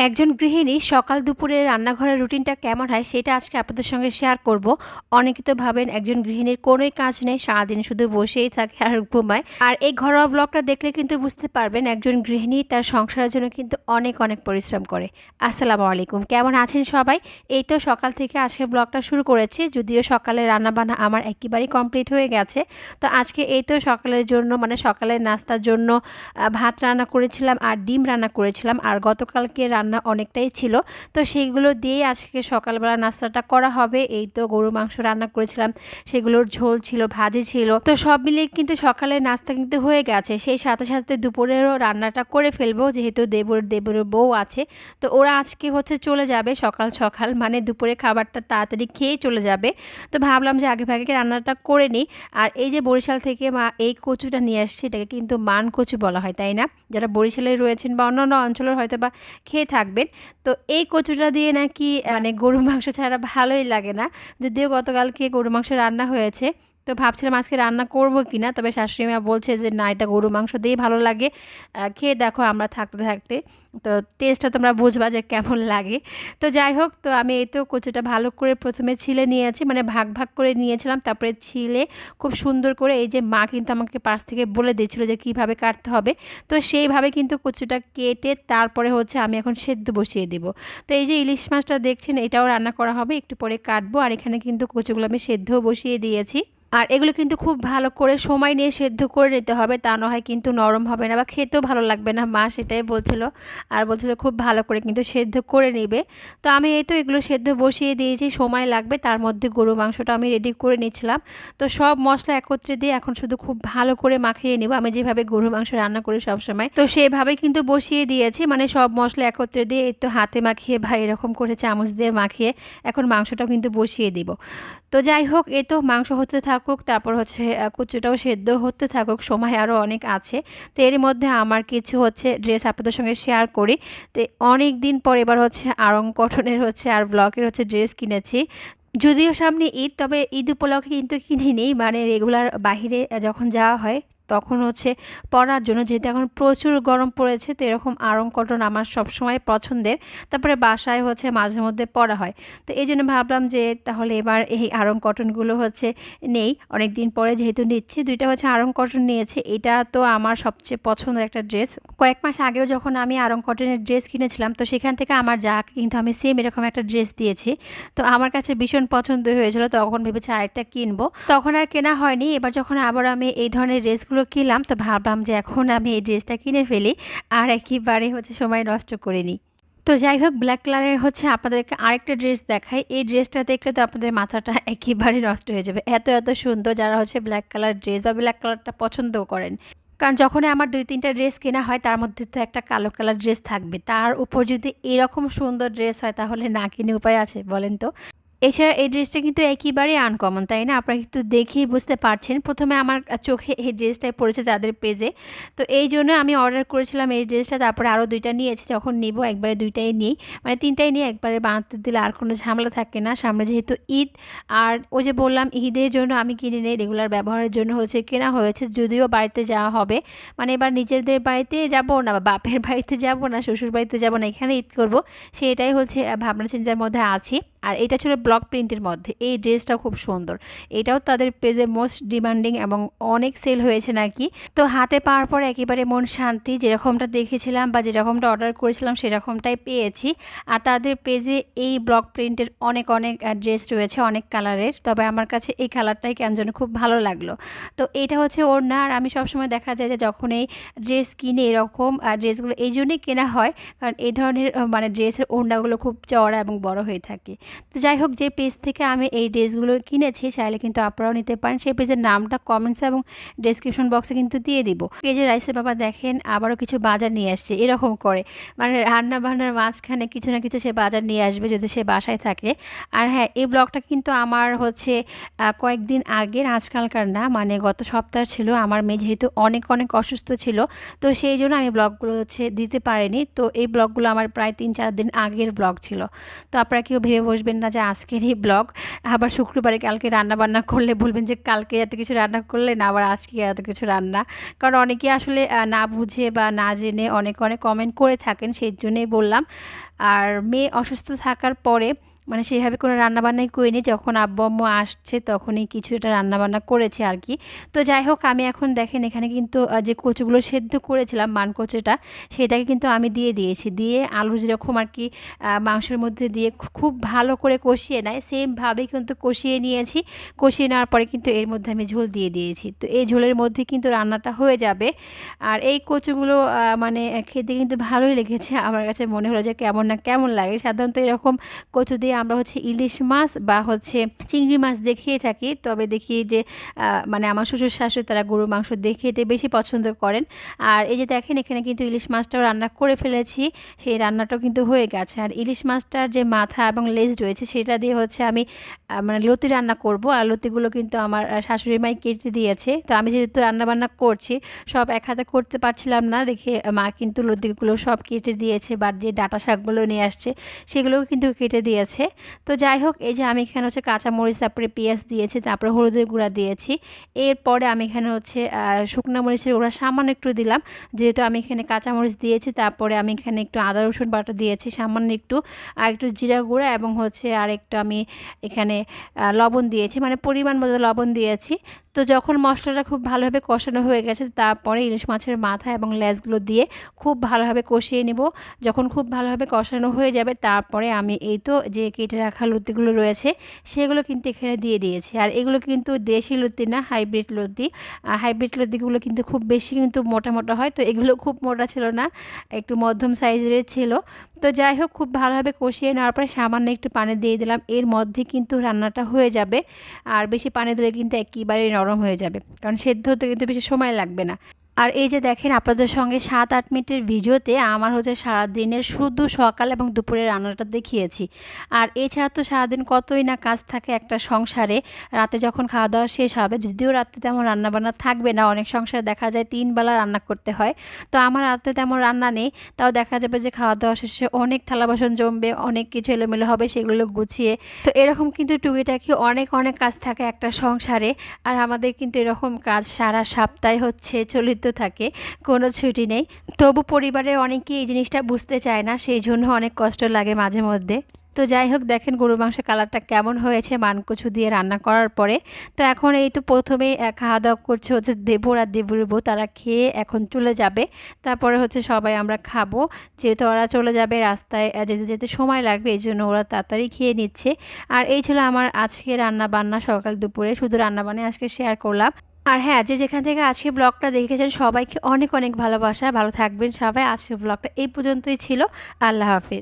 একজন গৃহিণী সকাল দুপুরে রান্নাঘরের রুটিনটা কেমন হয় সেটা আজকে আপনাদের সঙ্গে শেয়ার করব। অনেকে তো ভাবেন একজন গৃহিণীর কোনোই কাজ নেই, সারাদিন শুধু বসেই থাকে আর ঘুমায়। আর এই ঘরোয়া ব্লগটা দেখলে কিন্তু বুঝতে পারবেন একজন গৃহিণী তার সংসারের জন্য কিন্তু অনেক অনেক পরিশ্রম করে। আসসালামু আলাইকুম, কেমন আছেন সবাই? এই তো সকাল থেকে আজকে ব্লগটা শুরু করেছি, যদিও সকালে রান্নাবান্না আমার একেবারেই কমপ্লিট হয়ে গেছে। তো আজকে এই তো সকালের জন্য মানে সকালের নাস্তার জন্য ভাত রান্না করেছিলাম আর ডিম রান্না করেছিলাম, আর গতকালকে রান্না অনেকটাই ছিল, তো সেইগুলো দিয়ে আজকে সকালবেলা নাস্তাটা করা হবে। এই তো গরু মাংস রান্না করেছিলাম, সেগুলোর ঝোল ছিল, ভাজি ছিল, তো সব মিলিয়ে কিন্তু সকালের নাস্তা কিন্তু হয়ে গেছে। সেই সাথে সাথে দুপুরেরও রান্নাটা করে ফেলবো, যেহেতু দেবরের বউ আছে, তো ওরা আজকে হচ্ছে চলে যাবে সকাল সকাল, মানে দুপুরে খাবারটা তাড়াতাড়ি খেয়ে চলে যাবে। তো ভাবলাম যে আগে ভাগে রান্নাটা করে নিই। আর এই যে বরিশাল থেকে মা এই কচুটা নিয়ে আসছে, এটাকে কিন্তু মান কচু বলা হয়, তাই না? যারা বরিশালে রয়েছেন বা অন্যান্য অঞ্চলের হয়তো বা খেয়ে থাকবেন। তো এই কচুটা দিয়ে নাকি মানে গরুর মাংস ছাড়া ভালোই লাগে না। যদিও গতকালকে গরুর মাংস রান্না হয়েছে, তো ভাবছিলাম আজকে রান্না করব কিনা, তবে শাশুড়ি মা বলছে যে না, এটা গরুর মাংস দিয়েই ভালো লাগে, খেয়ে দেখো আমরা থাকতে থাকতে, তো টেস্টটা তোমরা বুঝবা যে কেমন লাগে। তো যাই হোক, তো আমি এই তো কচুটা ভালো করে প্রথমে ছিলে নিয়েছি, মানে ভাগ ভাগ করে নিয়েছিলাম, তারপরে ছিলে খুব সুন্দর করে, এই যে মা কিন্তু আমাকে পাশ থেকে বলে দিয়েছিল যে কিভাবে কাটতে হবে, তো সেইভাবে কিন্তু কচুটা কেটে তারপরে হচ্ছে আমি এখন সেদ্ধ বসিয়ে দেব। তো এই যে ইলিশ মাছটা দেখছেন, এটাও রান্না করা হবে, একটু পরে কাটবো। আর এখানে কিন্তু কচুগুলো আমি সেদ্ধও বসিয়ে দিয়েছি। আর এগুলো কিন্তু খুব ভালো করে সময় নিয়ে সেদ্ধ করে নিতে হবে, তা না হয় কিন্তু নরম হবে না বা খেতেও ভালো লাগবে না, মা সেটাই বলছিল। আর বলছিল খুব ভালো করে কিন্তু সেদ্ধ করে নেবে। তো আমি এই তো এগুলো সেদ্ধ বসিয়ে দিয়েছি, সময় লাগবে। তার মধ্যে গরু মাংসটা আমি রেডি করে নিচ্ছিলাম। তো সব মশলা একত্রে দিয়ে এখন শুধু খুব ভালো করে মাখিয়ে নেব, আমি যেভাবে গরু মাংস রান্না করি সবসময়, তো সেভাবে কিন্তু বসিয়ে দিয়েছি, মানে সব মশলা একত্রে দিয়ে এই তো হাতে মাখিয়ে বা এরকম করে চামচ দিয়ে মাখিয়ে এখন মাংসটাও কিন্তু বসিয়ে দিব। তো যাই হোক, এই তো মাংস হতে থাকুক, তারপর হচ্ছে কচুটাও সেদ্ধ হতে থাকুক, সময় আরও অনেক আছে। তো এর মধ্যে আমার কিছু হচ্ছে ড্রেস আপনাদের সঙ্গে শেয়ার করি। তো অনেক দিন পর এবার হচ্ছে আড়ং কটনের হচ্ছে আর ব্লকের হচ্ছে ড্রেস কিনেছি। যদিও সামনে ঈদ, তবে ঈদ উপলক্ষে কিন্তু কিনিনি, মানে রেগুলার বাহিরে যখন যাওয়া হয় তখন হচ্ছে পরার জন্য, যেহেতু এখন প্রচুর গরম পড়েছে, তো এরকম আড়ং কটন আমার সবসময় পছন্দের। তারপরে বাসায় হচ্ছে মাঝে মধ্যে পরা হয়, তো এই জন্য ভাবলাম যে তাহলে এবার এই আড়ং কটনগুলো হচ্ছে নেই, অনেক দিন পরে যেহেতু নিচ্ছি। দুইটা হচ্ছে আড়ং কটন নিয়েছে, এটা তো আমার সবচেয়ে পছন্দের একটা ড্রেস। কয়েক মাস আগেও যখন আমি আড়ং কটনের ড্রেস কিনেছিলাম, তো সেখান থেকে আমার যাকে কিন্তু আমি সেম এরকম একটা ড্রেস দিয়েছি, তো আমার কাছে ভীষণ পছন্দ হয়েছিল, তখন ভেবেছি আরেকটা কিনবো, তখন আর কেনা হয়নি। এবার যখন আবার আমি এই ধরনের ড্রেসগুলো কিনলাম, তো ভাবলাম যে এখন আমি এই ড্রেসটা কিনে ফেলি, আর একেবারে হচ্ছে সময় নষ্ট করিনি। তো যাই হোক, ব্ল্যাক কালারের হচ্ছে আপনাদেরকে আরেকটা ড্রেস দেখাই। এই ড্রেসটা দেখলে তো আপনাদের মাথাটা একেবারে নষ্ট হয়ে যাবে, এত এত সুন্দর, যারা হচ্ছে ব্ল্যাক কালার ড্রেস বা ব্ল্যাক কালারটা পছন্দও করেন। কারণ যখন আমার 2-3টা ড্রেস কেনা হয়, তার মধ্যে তো একটা কালো কালার ড্রেস থাকবে, তার উপর যদি এরকম সুন্দর ড্রেস হয় তাহলে না কিনে উপায় আছে বলেন তো? এছাড়া এই ড্রেসটা কিন্তু একেবারেই আনকমন, তাই না? আপনারা কিন্তু দেখেই বুঝতে পারছেন। প্রথমে আমার চোখে এই ড্রেসটাই পড়েছে তাদের পেজে, তো এই জন্য আমি অর্ডার করেছিলাম এই ড্রেসটা। তারপরে আরও 2টা নিয়েছি, যখন নিব একবারে 2টাই নিই, মানে 3টাই নিয়ে একবারে বানাতে দিলে আর কোনো ঝামেলা থাকে না। সামনে যেহেতু ঈদ, আর ওই যে বললাম ঈদের জন্য আমি কিনে নেই, রেগুলার ব্যবহারের জন্য হচ্ছে কেনা হয়েছে। যদিও বাড়িতে যাওয়া হবে, মানে এবার নিজেদের বাড়িতে যাব না বা বাপের বাড়িতে যাব না, শ্বশুর বাড়িতে যাব না, এখানে ঈদ করব, সেটাই হচ্ছে ভাবনা চিন্তার মধ্যে আছি। আর এটা ছিল ব্লক প্রিন্টের মধ্যে, এই ড্রেসটা খুব সুন্দর, এটাও তাদের পেজে মোস্ট ডিমান্ডিং এবং অনেক সেল হয়েছে নাকি। তো হাতে পাওয়ার পর একেবারে মন শান্তি, যেরকমটা দেখেছিলাম বা যেরকমটা অর্ডার করেছিলাম সেরকমটাই পেয়েছি। আর তাদের পেজে এই ব্লক প্রিন্টের অনেক অনেক ড্রেস রয়েছে, অনেক কালারের, তবে আমার কাছে এই কালারটাই কেন যেন খুব ভালো লাগলো। তো এটা হচ্ছে ওড়না। আর আমি সবসময় দেখা যায় যে যখন এই ড্রেস কিনে এরকম ড্রেসগুলো এই জন্যই কেনা হয়, কারণ এই ধরনের মানে ড্রেসের ওড়নাগুলো খুব চওড়া এবং বড় হয়ে থাকে। তো যাই হোক, যে পেজ থেকে আমি এই ড্রেসগুলো কিনেছি চাইলে কিন্তু আপনারাও নিতে পারেন, সেই পেজের নামটা কমেন্টস এবং ডেসক্রিপশন বক্সে কিন্তু দিয়ে দিব। এই যে রাইসের বাবা দেখেন আবারও কিছু বাজার নিয়ে আসছে, এরকম করে মানে রান্না বান্নার মাঝখানে কিছু না কিছু সে বাজার নিয়ে আসবে যদি সে বাসায় থাকে। আর হ্যাঁ, এই ব্লগটা কিন্তু আমার হচ্ছে কয়েকদিন আগের, আজকালকার না, মানে গত সপ্তাহ ছিল। আমার মেয়ে যেহেতু অনেক অনেক অসুস্থ ছিল, তো সেই জন্য আমি ব্লগগুলো হচ্ছে দিতে পারিনি। তো এই ব্লগগুলো আমার প্রায় 3-4 দিন আগের ব্লগ ছিল, তো আপনারা কেউ ভেবে বসবেন না যে আজকেরই ব্লগ, আবার শুক্রবারে কালকে রান্না বান্না করলে বলবেন যে কালকে এত কিছু রান্না করলেন আবার আজকে এত কিছু রান্না। কারণ অনেকে আসলে না বুঝে বা না জেনে অনেক অনেক কমেন্ট করে থাকেন, সেই জন্যই বললাম। আর মেয়ে অসুস্থ থাকার পরে মানে সেভাবে কোনো রান্নাবান্নাই করিনি, যখন আব্বু আম্মু আসছে তখনই কিছুটা রান্নাবান্না করেছে আর কি। তো যাই হোক, আমি এখন দেখেন এখানে কিন্তু যে কচুগুলো সেদ্ধ করেছিলাম মান কচুটা, সেটাকে কিন্তু আমি দিয়ে দিয়েছি। দিয়ে আলু যেরকম আর কি মাংসের মধ্যে দিয়ে খুব ভালো করে কষিয়ে নেয়, সেমভাবেই কিন্তু কষিয়ে নিয়েছি। কষিয়ে নেওয়ার পরে কিন্তু এর মধ্যে আমি ঝোল দিয়ে দিয়েছি। তো এই ঝোলের মধ্যে কিন্তু রান্নাটা হয়ে যাবে। আর এই কচুগুলো মানে খেতে কিন্তু ভালোই লেগেছে, আমার কাছে মনে হলো যে কেমন না কেমন লাগে। সাধারণত এরকম কচু দিয়ে আমরা হচ্ছে ইলিশ মাছ বা হচ্ছে চিংড়ি মাছ দেখিয়ে থাকি, তবে দেখি যে মানে আমার শ্বশুর শাশুড়ি তারা গরুর মাংস দিয়ে খেতে বেশি পছন্দ করেন। আর এই যে দেখেন এখানে কিন্তু ইলিশ মাছটাও রান্না করে ফেলেছি, সেই রান্নাটাও কিন্তু হয়ে গেছে। আর ইলিশ মাছটার যে মাথা এবং লেজ রয়েছে সেটা দিয়ে হচ্ছে আমি মানে লতি রান্না করব। আর লতিগুলো কিন্তু আমার শাশুড়ি মাই কেটে দিয়েছে। তো আমি যেহেতু রান্নাবান্না করছি সব এক হাতে করতে পারছিলাম না, রেখে মা কিন্তু লতিগুলো সব কেটে দিয়েছে, বা যে ডাঁটা শাকগুলো নিয়ে আসছে সেগুলোও কিন্তু কেটে দিয়েছে। তো যাই হোক, এই যে আমি এখানে হচ্ছে কাঁচামরিচ, তারপরে পেঁয়াজ দিয়েছি, তারপরে হলুদের গুঁড়া দিয়েছি। এরপরে আমি এখানে হচ্ছে শুকনো মরিচের গুঁড়া সামান্য একটু দিলাম, যেহেতু আমি এখানে কাঁচামরিচ দিয়েছি। তারপরে আমি এখানে একটু আদা রসুন বাটা দিয়েছি সামান্য একটু, আর একটু জিরা গুঁড়া, এবং হচ্ছে আর একটু আমি এখানে লবণ দিয়েছি, মানে পরিমাণ মতো লবণ দিয়েছি। তো যখন মশলাটা খুব ভালোভাবে কষানো হয়ে গেছে, তারপরে ইলিশ মাছের মাথা এবং লেজগুলো দিয়ে খুব ভালোভাবে কষিয়ে নেব। যখন খুব ভালোভাবে কষানো হয়ে যাবে, তারপরে আমি এই তো যে কেটে রাখা লতিগুলো রয়েছে সেগুলো কিন্তু এখানে দিয়ে দিয়েছি। আর এগুলো কিন্তু দেশি লতি না, হাইব্রিড লতি। হাইব্রিড লতিগুলো কিন্তু খুব বেশি কিন্তু মোটা মোটা হয়, তো এগুলো খুব মোটা ছিল না, একটু মধ্যম সাইজের ছিল। তো যাই হোক, খুব ভালোভাবে কষিয়ে নেওয়ার পরে সামান্য একটু পানি দিয়ে দিলাম, এর মধ্যে কিন্তু রান্নাটা হয়ে যাবে। আর বেশি পানি দিলে কিন্তু একেবারেই নরম হয়ে যাবে, কারণ সেদ্ধ হতে কিন্তু বেশি সময় লাগবে না। আর এই যে দেখেন, আপনাদের সঙ্গে 7-8 মিনিটের ভিডিওতে আমার হচ্ছে সারাদিনের শুধু সকাল এবং দুপুরের রান্নাটা দেখিয়েছি। আর এছাড়া তো সারাদিন কতই না কাজ থাকে একটা সংসারে। রাতে যখন খাওয়া দাওয়া শেষ হবে, যদিও রাতে তেমন রান্নাবান্না থাকবে না, অনেক সংসারে দেখা যায় 3 বেলা রান্না করতে হয়। তো আমার রাতে তেমন রান্না নেই, তাও দেখা যাবে যে খাওয়া দাওয়া শেষে অনেক থালা বাসন জমবে, অনেক কিছু এলোমেলো হবে, সেগুলো গুছিয়ে। তো এরকম কিন্তু টুকিটাকি অনেক অনেক কাজ থাকে একটা সংসারে। আর আমাদের কিন্তু এরকম কাজ সারা সপ্তাহে হচ্ছে চলিত থাকে, কোনো ছুটি নেই। তবু পরিবারের অনেকেই এই জিনিসটা বুঝতে চায় না, সেই জন্য অনেক কষ্ট লাগে মাঝে মধ্যে। তো যাই হোক, দেখেন গরুর মাংসের কালারটা কেমন হয়েছে মানকচু দিয়ে রান্না করার পরে। তো এখন এই তো প্রথমেই খাওয়া দাওয়া করছে হচ্ছে দেবর আর দেবরের বউ, তারা খেয়ে এখন চলে যাবে। তারপরে হচ্ছে সবাই আমরা খাবো, যেহেতু ওরা চলে যাবে, রাস্তায় যেতে যেতে সময় লাগবে, এই জন্য ওরা তাড়াতাড়ি খেয়ে নিচ্ছে। আর এই ছিল আমার আজকে রান্না বান্না, সকাল দুপুরে শুধু রান্না বান্না আজকে শেয়ার করলাম। আর হ্যাঁ, যে যেখান থেকে আজকে ব্লগটা দেখেছেন সবাইকে অনেক অনেক ভালোবাসা, ভালো থাকবেন সবাই। আজকের ব্লগটা এই পর্যন্তই ছিল। আল্লাহ হাফেজ।